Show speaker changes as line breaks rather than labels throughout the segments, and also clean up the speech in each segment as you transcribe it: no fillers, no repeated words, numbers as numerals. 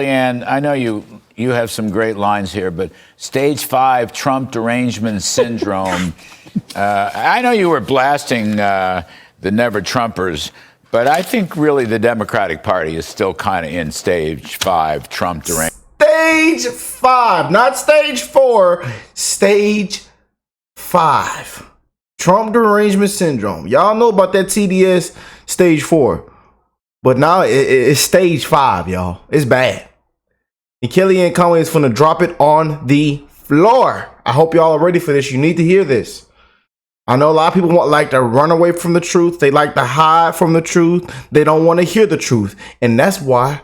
And I know you have some great lines here, but stage 5 Trump derangement syndrome. I know you were blasting the Never Trumpers, but I think really the Democratic Party is still kind of in stage 5 Trump derangement.
Stage 5, not stage 4, stage 5. Trump derangement syndrome. Y'all know about that TDS stage 4. But now it's stage 5, y'all. It's bad. And Kellyanne Conway is finna drop it on the floor. I hope y'all are ready for this. You need to hear this. I know a lot of people like to run away from the truth. They like to hide from the truth. They don't want to hear the truth. And that's why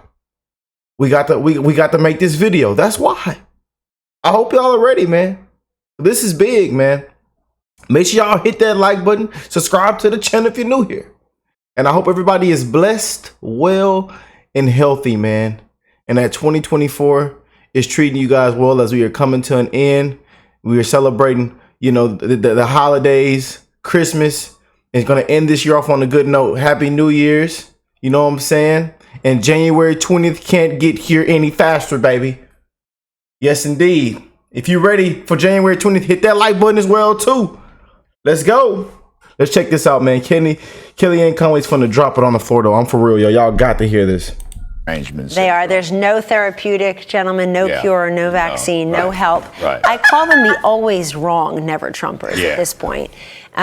we got to make this video. That's why. I hope y'all are ready, man. This is big, man. Make sure y'all hit that like button. Subscribe to the channel if you're new here. And I hope everybody is blessed, well, and healthy, man. And that 2024 is treating you guys well as we are coming to an end. We are celebrating, you know, the holidays, Christmas. It's going to end this year off on a good note. Happy New Year's. You know what I'm saying? And January 20th can't get here any faster, baby. Yes, indeed. If you're ready for January 20th, hit that like button as well, too. Let's go. Let's check this out, man. Kellyanne Conway's finna drop it on the floor, though. I'm for real, yo. Y'all got to hear this.
They are. There's no therapeutic, gentlemen, no cure, no vaccine, no help.
Right.
I call them the always wrong Never Trumpers at this point.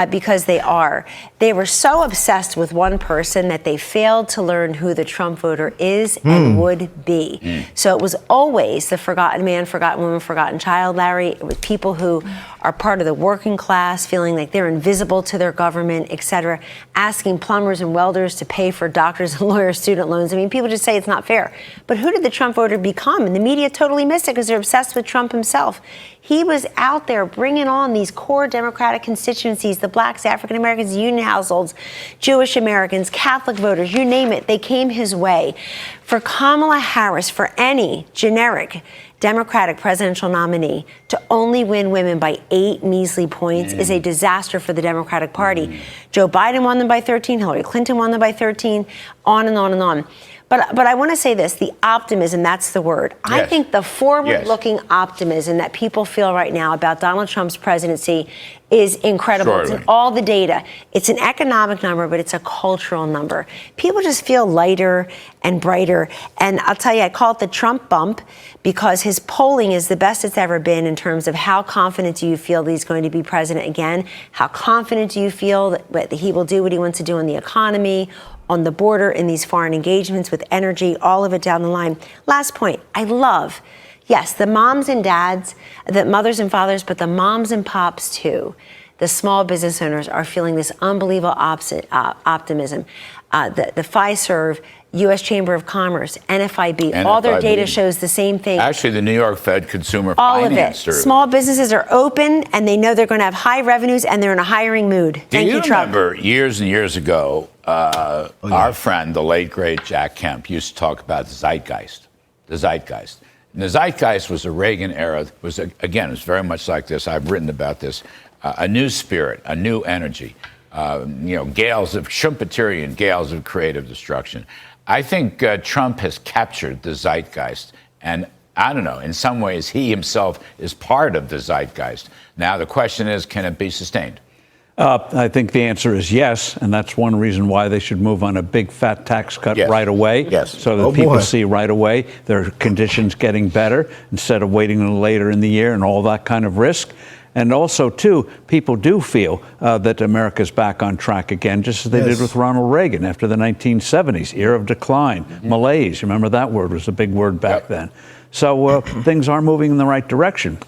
Because they are. They were so obsessed with one person that they failed to learn who the Trump voter is and would be. So it was always the forgotten man, forgotten woman, forgotten child, Larry. It was people who are part of the working class, feeling like they're invisible to their government, et cetera, asking plumbers and welders to pay for doctors and lawyers' student loans. I mean, people just say it's not fair. But who did the Trump voter become? And the media totally missed it because they're obsessed with Trump himself. He was out there bringing on these core Democratic constituencies, the blacks, African Americans, union households, Jewish Americans, Catholic voters, you name it, they came his way. For Kamala Harris, for any generic Democratic presidential nominee to only win women by 8 measly points is a disaster for the Democratic Party. Joe Biden won them by 13, Hillary Clinton won them by 13, on and on and on. But I want to say this, the optimism, that's the word. Yes. I think the forward-looking optimism that people feel right now about Donald Trump's presidency is incredible. It's in all the data. It's an economic number, but it's a cultural number. People just feel lighter and brighter. And I'll tell you, I call it the Trump bump because his polling is the best it's ever been in terms of how confident do you feel that he's going to be president again? How confident do you feel that he will do what he wants to do in the economy, on the border, in these foreign engagements, with energy, all of it down the line. Last point, I love, yes, the moms and dads, the mothers and fathers, but the moms and pops too. The small business owners are feeling this unbelievable optimism. The Fiserv, U.S. Chamber of Commerce, NFIB, all their data shows the same thing.
Actually, the New York Fed Consumer
all
Finance.
Of it. Small businesses are open, and they know they're going to have high revenues, and they're in a hiring mood. Thank you, Trump.
Remember years and years ago, our friend, the late, great Jack Kemp, used to talk about the zeitgeist. The zeitgeist. And the zeitgeist was a Reagan era. It was very much like this. I've written about this. A new spirit, a new energy. Gales of Schumpeterian gales of creative destruction. I think Trump has captured the zeitgeist, and I don't know, in some ways he himself is part of the zeitgeist. Now the question is, can it be sustained?
I think the answer is yes, and that's one reason why they should move on a big fat tax cut right away, so that people see right away their conditions getting better instead of waiting until later in the year and all that kind of risk. And also, too, people do feel that America's back on track again, just as they did with Ronald Reagan after the 1970s, era of decline, malaise. Remember that word was a big word back then. So things are moving in the right direction.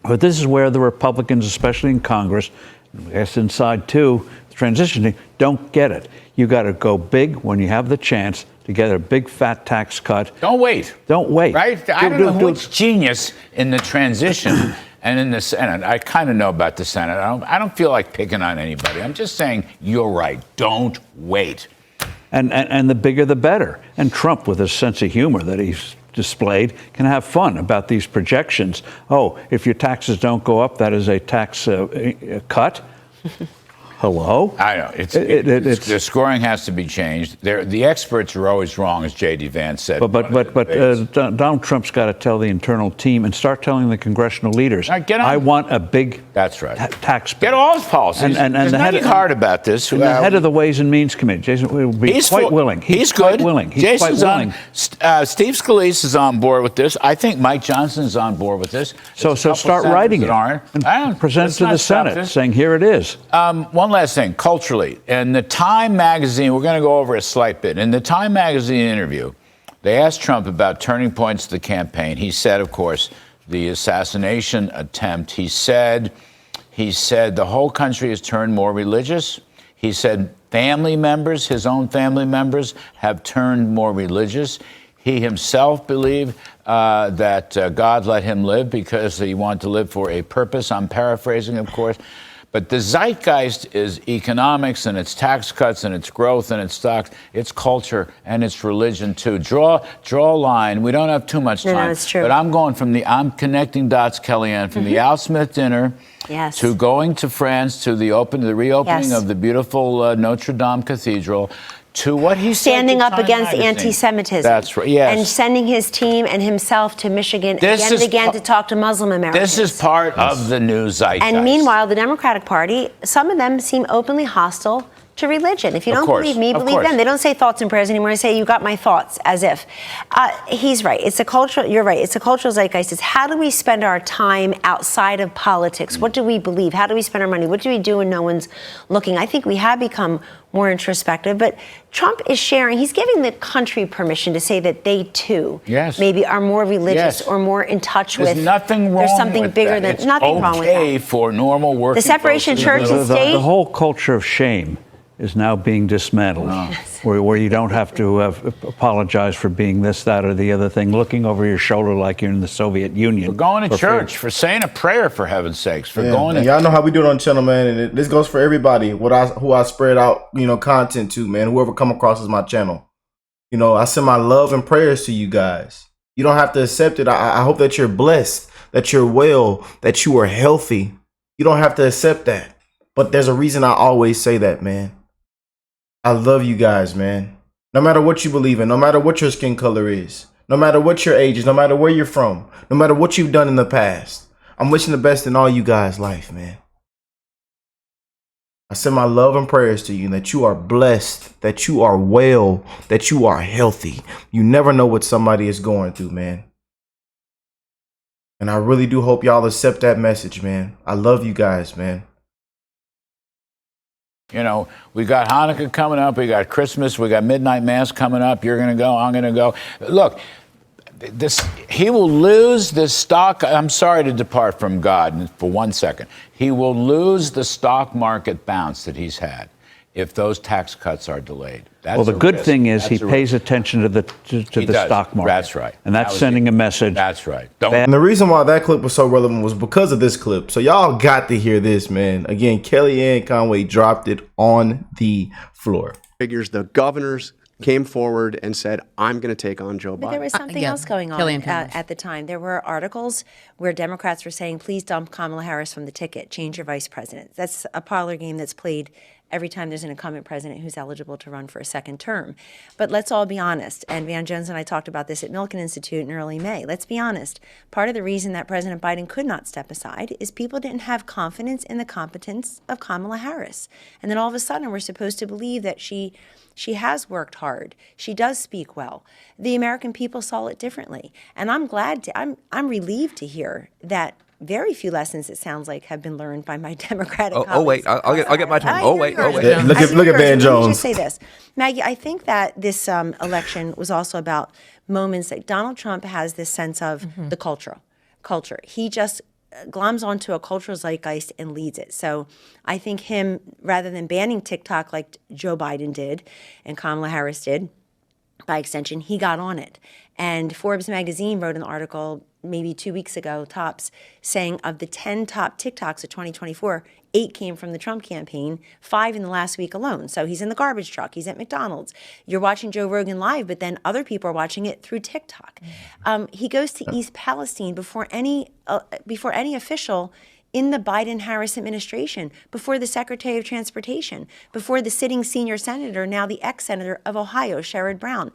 But this is where the Republicans, especially in Congress, I guess inside, too, the transition team, don't get it. You got to go big when you have the chance to get a big fat tax cut.
Don't wait.
Don't wait.
Right? I don't know who's genius in the transition. And in the Senate, I kind of know about the Senate. I don't feel like picking on anybody. I'm just saying you're right. Don't wait.
And the bigger, the better. And Trump, with his sense of humor that he's displayed, can have fun about these projections. Oh, if your taxes don't go up, that is a tax cut. Hello?
I know. The scoring has to be changed. The experts are always wrong, as J.D. Vance said.
But Donald Trump's got to tell the internal team and start telling the congressional leaders, I want a big tax bill.
Get all his policies.
And
there's nothing hard about this.
And the head of the Ways and Means Committee, Jason, will be quite willing.
He's
quite
good.
willing. He's
Jason's
quite willing.
Steve Scalise is on board with this. I think Mike Johnson's on board with this.
So start writing it and present it to the Senate, saying, here it is.
One last thing, culturally. In the Time magazine, we're going to go over a slight bit. In the Time magazine interview, they asked Trump about turning points of the campaign. He said, of course, the assassination attempt. He said the whole country has turned more religious. He said family members, his own family members, have turned more religious. He himself believed that God let him live because he wanted to live for a purpose. I'm paraphrasing, of course. But the zeitgeist is economics, and it's tax cuts, and it's growth, and it's stocks. It's culture, and it's religion, too. Draw a line. We don't have too much time.
No, it's true.
But I'm connecting dots, Kellyanne, from the Al Smith dinner to going to France, to the reopening of the beautiful Notre Dame Cathedral, to what he said
standing up against
magazine.
anti-Semitism.
That's right. Yes.
And sending his team and himself to Michigan again to talk to Muslim Americans.
This is part of the new zeitgeist.
And meanwhile, the Democratic Party, some of them seem openly hostile to religion. If you don't believe me, believe them. They don't say thoughts and prayers anymore. They say, you got my thoughts, as if. He's right. It's a cultural, you're right. It's a cultural zeitgeist. It's how do we spend our time outside of politics? What do we believe? How do we spend our money? What do we do when no one's looking? I think we have become more introspective, but Trump is sharing, he's giving the country permission to say that they too maybe are more religious or more in touch with.
There's nothing wrong
There's something
with
bigger
that.
than nothing wrong with that.
It's okay for normal working
The separation of church and state.
The whole culture of shame is now being dismantled, where you don't have to apologize for being this, that, or the other thing, looking over your shoulder like you're in the Soviet Union.
For going to church, for saying a prayer, for heaven's sakes, for going to...
Y'all know how we do it on the channel, man, and this goes for everybody, who I spread out, content to, man, whoever come across as my channel. I send my love and prayers to you guys. You don't have to accept it. I hope that you're blessed, that you're well, that you are healthy. You don't have to accept that. But there's a reason I always say that, man. I love you guys, man. No matter what you believe in, no matter what your skin color is, no matter what your age is, no matter where you're from, no matter what you've done in the past, I'm wishing the best in all you guys' life, man. I send my love and prayers to you, that you are blessed, that you are well, that you are healthy. You never know what somebody is going through, man. And I really do hope y'all accept that message, man. I love you guys, man.
We got Hanukkah coming up. We got Christmas. We got Midnight Mass coming up. You're going to go. I'm going to go. Look, he will lose the stock. I'm sorry to depart from God for 1 second. He will lose the stock market bounce that he's had if those tax cuts are delayed.
Well, the good thing is he pays attention to the stock market.
That's right.
And that's sending a message.
That's right.
And the reason why that clip was so relevant was because of this clip. So y'all got to hear this, man. Again, Kellyanne Conway dropped it on the floor.
Figures the governors came forward and said, I'm going to take on Joe Biden.
But there was something else going on at the time. There were articles where Democrats were saying, please dump Kamala Harris from the ticket, change your vice president. That's a parlor game that's played every time there's an incumbent president who's eligible to run for a second term. But let's all be honest, and Van Jones and I talked about this at Milken Institute in early May. Let's be honest. Part of the reason that President Biden could not step aside is people didn't have confidence in the competence of Kamala Harris. And then all of a sudden we're supposed to believe that she has worked hard. She does speak well. The American people saw it differently. And I'm relieved to hear that very few lessons, it sounds like, have been learned by my Democratic colleagues.
Oh, wait, I'll get my turn. Oh, wait.
Yeah, look at Van Jones.
Let me just say this. Maggie, I think that this election was also about moments that Donald Trump has this sense of the culture. He just gloms onto a cultural zeitgeist and leads it. So I think him, rather than banning TikTok like Joe Biden did and Kamala Harris did, by extension, he got on it. And Forbes magazine wrote an article maybe 2 weeks ago, tops, saying of the 10 top TikToks of 2024, 8 came from the Trump campaign, 5 in the last week alone. So he's in the garbage truck, he's at McDonald's. You're watching Joe Rogan live, but then other people are watching it through TikTok. He goes to East Palestine before any official in the Biden-Harris administration, before the Secretary of Transportation, before the sitting senior senator, now the ex-senator of Ohio, Sherrod Brown.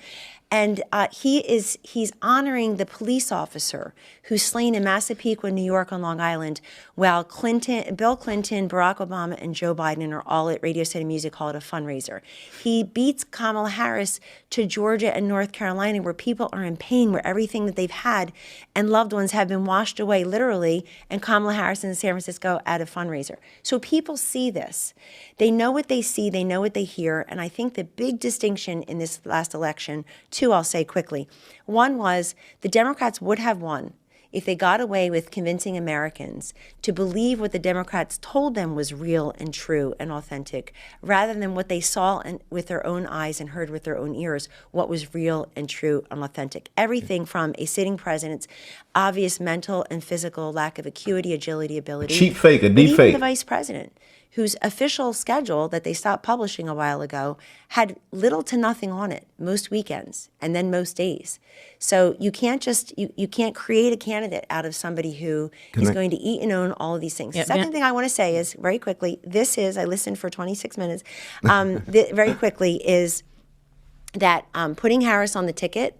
And he's honoring the police officer who's slain in Massapequa, New York on Long Island, while Bill Clinton, Barack Obama, and Joe Biden are all at Radio City Music Hall at a fundraiser. He beats Kamala Harris to Georgia and North Carolina, where people are in pain, where everything that they've had and loved ones have been washed away literally, and Kamala Harris in San Francisco at a fundraiser. So people see this. They know what they see, they know what they hear, and I think the big distinction in this last election, two I'll say quickly. One was the Democrats would have won if they got away with convincing Americans to believe what the Democrats told them was real and true and authentic, rather than what they saw with their own eyes and heard with their own ears, what was real and true and authentic. Everything from a sitting president's obvious mental and physical lack of acuity, agility, ability.
Cheap fake, a deep
even
fake.
The vice president, whose official schedule that they stopped publishing a while ago had little to nothing on it most weekends and then most days. So you can't just, you can't create a candidate out of somebody who is going to eat and own all of these things. The second thing I want to say is, very quickly, I listened for 26 minutes, very quickly, is that putting Harris on the ticket,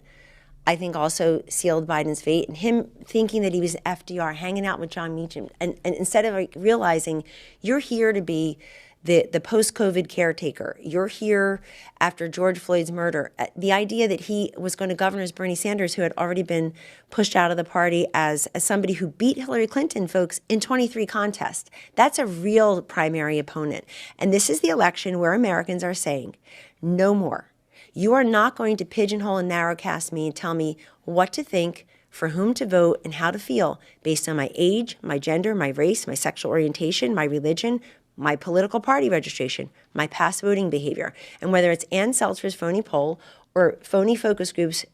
I think also sealed Biden's fate, and him thinking that he was FDR, hanging out with John Meacham, and instead of realizing you're here to be the post-COVID caretaker, you're here after George Floyd's murder. The idea that he was going to govern as Bernie Sanders, who had already been pushed out of the party as somebody who beat Hillary Clinton, folks, in 23 contests. That's a real primary opponent. And this is the election where Americans are saying, no more. You are not going to pigeonhole and narrowcast me and tell me what to think, for whom to vote, and how to feel based on my age, my gender, my race, my sexual orientation, my religion, my political party registration, my past voting behavior. And whether it's Ann Seltzer's phony poll or phony focus groups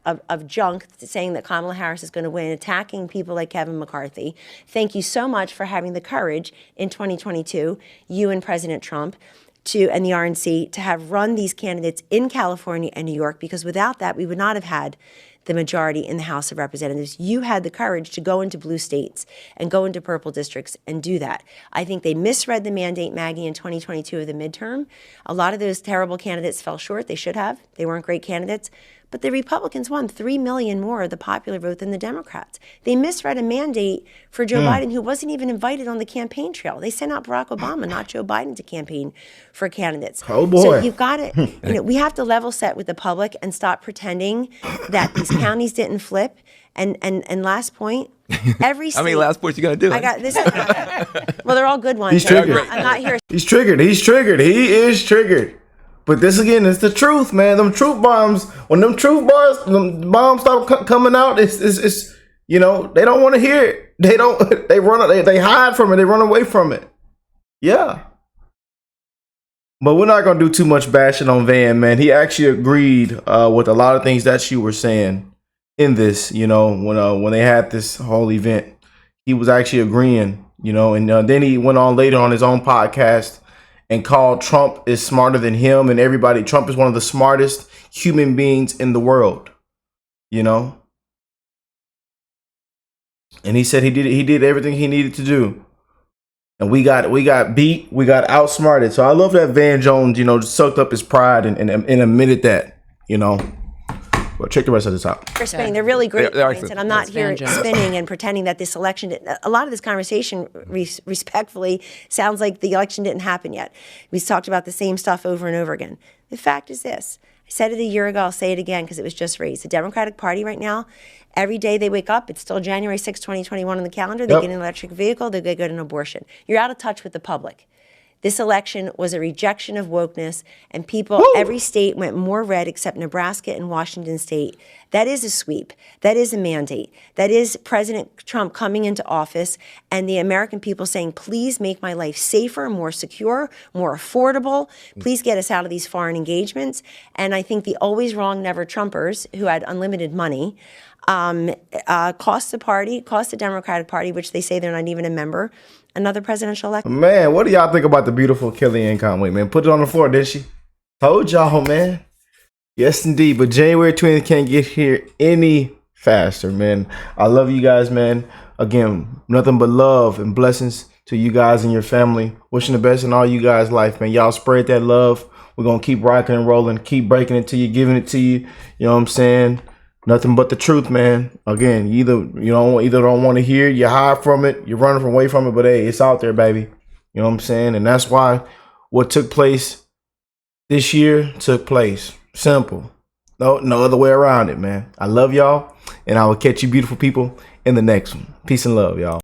of junk saying that Kamala Harris is going to win, attacking people like Kevin McCarthy, thank you so much for having the courage in 2022, you and President Trump, and the RNC to have run these candidates in California and New York, because without that, we would not have had the majority in the House of Representatives. You had the courage to go into blue states and go into purple districts and do that. I think they misread the mandate, Maggie, in 2022 of the midterm. A lot of those terrible candidates fell short. They should have. They weren't great candidates. But the Republicans won 3 million more of the popular vote than the Democrats. They misread a mandate for Joe Biden, who wasn't even invited on the campaign trail. They sent out Barack Obama, not Joe Biden, to campaign for candidates.
Oh, boy.
So you've got to, we have to level set with the public and stop pretending that these counties didn't flip. And last point, every state.
How many last points you gonna do?
I got this. Well, they're all good ones.
He's triggered.
I'm not here.
He's triggered. He is triggered. But this again is the truth, man. Them truth bombs, when them bombs start coming out, it's they don't want to hear it. They hide from it. They run away from it. Yeah. But we're not gonna do too much bashing on Van, man. He actually agreed with a lot of things that you were saying in this, when they had this whole event. He was actually agreeing, and then he went on later on his own podcast and called Trump is smarter than him and everybody. Trump is one of the smartest human beings in the world, And he said he did everything he needed to do. And we got beat, we got outsmarted. So I love that Van Jones, just sucked up his pride and admitted that, Well, check the rest of the top.
They're spinning. They're really great
They're
points, and I'm not here spinning and pretending that this election a lot of this conversation, respectfully, sounds like the election didn't happen yet. We've talked about the same stuff over and over again. The fact is this. I said it a year ago. I'll say it again because it was just raised. The Democratic Party right now, every day they wake up, it's still January 6, 2021 on the calendar. They get an electric vehicle. They get an abortion. You're out of touch with the public. This election was a rejection of wokeness, and every state went more red except Nebraska and Washington State. That is a sweep. That is a mandate. That is President Trump coming into office and the American people saying, please make my life safer, more secure, more affordable. Please get us out of these foreign engagements. And I think the always wrong, never Trumpers, who had unlimited money, cost the Democratic Party, which they say they're not even a member, another presidential election.
Man, what do y'all think about the beautiful Kellyanne Conway, man? Put it on the floor, didn't she? Told y'all, man. Yes, indeed. But January 20th can't get here any faster, man. I love you guys, man. Again, nothing but love and blessings to you guys and your family. Wishing the best in all you guys' life, man. Y'all spread that love. We're going to keep rocking and rolling, keep breaking it to you, giving it to you. You know what I'm saying? Nothing but the truth, man. Again, you either don't want to hear it, you hide from it, you're running away from it, but hey, it's out there, baby. You know what I'm saying? And that's why what took place this year took place. Simple. No other way around it, man. I love y'all, and I will catch you beautiful people in the next one. Peace and love, y'all.